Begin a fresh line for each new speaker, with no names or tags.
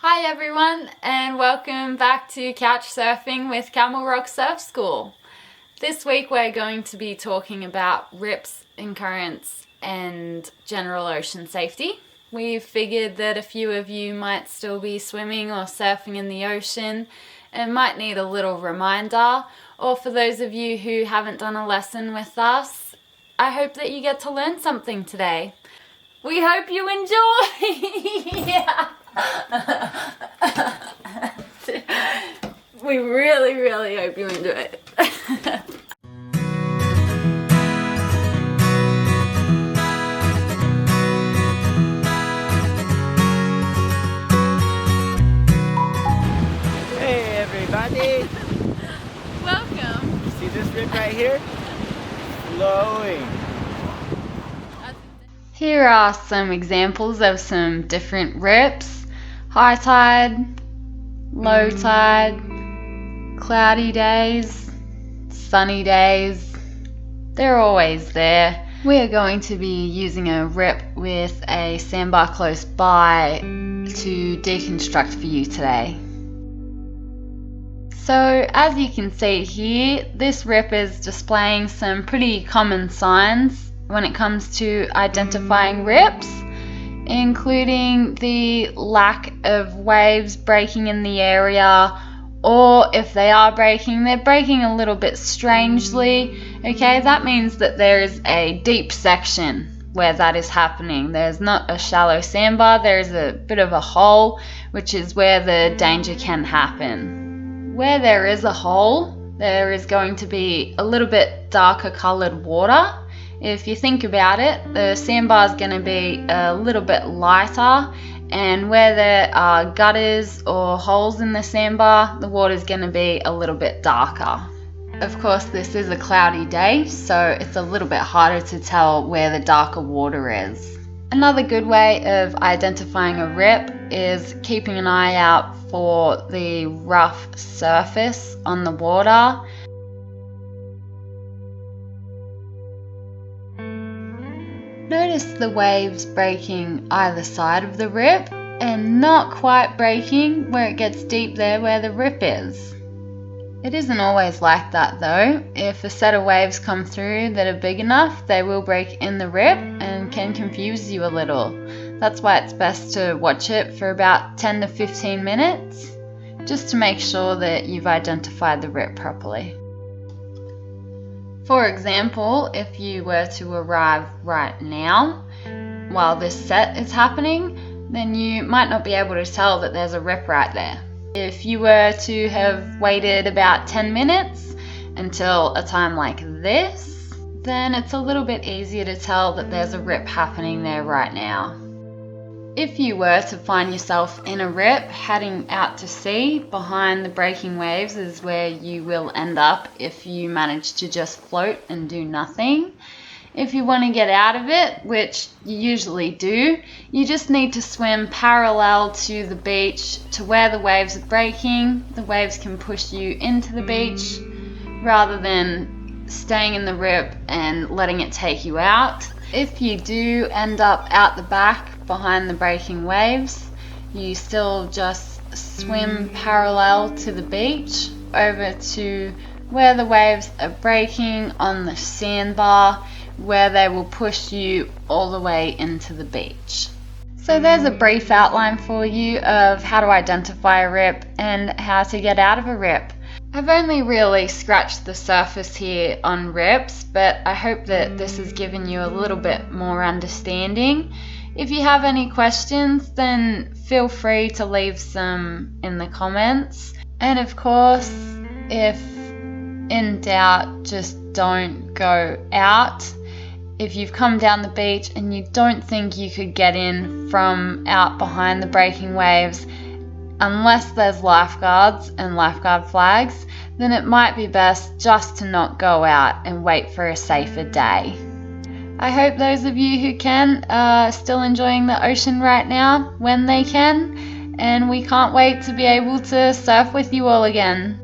Hi everyone, and welcome back to Couch Surfing with Camel Rock Surf School. This week we're going to be talking about rips and currents and general ocean safety. We figured that a few of you might still be swimming or surfing in the ocean and might need a little reminder, or for those of you who haven't done a lesson with us, I hope that you get to learn something today. We hope you enjoy! Yeah. We really hope you enjoy it.
Hey everybody!
Welcome.
You see this rip right here? Flowing.
Here are some examples of some different rips. High tide, low tide, cloudy days, sunny days. They're always there. We are going to be using a rip with a sandbar close by to deconstruct for you today. So as you can see here, this rip is displaying some pretty common signs when it comes to identifying rips, including the lack of waves breaking in the area, or if they are breaking, they're breaking a little bit strangely. Okay, that means that there is a deep section where that is happening. There's not a shallow sandbar, there's a bit of a hole, which is where the danger can happen. Where there is a hole, there is going to be a little bit darker colored water. If you think about it, the sandbar is going to be a little bit lighter, and where there are gutters or holes in the sandbar, the water is going to be a little bit darker. Of course, this is a cloudy day, so it's a little bit harder to tell where the darker water is. Another good way of identifying a rip is keeping an eye out for the rough surface on the water. Notice the waves breaking either side of the rip and not quite breaking where it gets deep there where the rip is. It isn't always like that though. If a set of waves come through that are big enough, they will break in the rip and can confuse you a little. That's why it's best to watch it for about 10 to 15 minutes, just to make sure that you've identified the rip properly. For example, if you were to arrive right now while this set is happening, then you might not be able to tell that there's a rip right there. If you were to have waited about 10 minutes until a time like this, then it's a little bit easier to tell that there's a rip happening there right now. If you were to find yourself in a rip heading out to sea, behind the breaking waves is where you will end up if you manage to just float and do nothing. If you want to get out of it, which you usually do, you just need to swim parallel to the beach to where the waves are breaking. The waves can push you into the beach rather than staying in the rip and letting it take you out. If you do end up out the back behind the breaking waves, you still just swim parallel to the beach over to where the waves are breaking on the sandbar, where they will push you all the way into the beach. So there's a brief outline for you of how to identify a rip and how to get out of a rip. I've only really scratched the surface here on rips, but I hope that this has given you a little bit more understanding. If you have any questions, then feel free to leave some in the comments. And of course, if in doubt, just don't go out. If you've come down the beach and you don't think you could get in from out behind the breaking waves, unless there's lifeguards and lifeguard flags, then it might be best just to not go out and wait for a safer day. I hope those of you who can are still enjoying the ocean right now when they can, and we can't wait to be able to surf with you all again.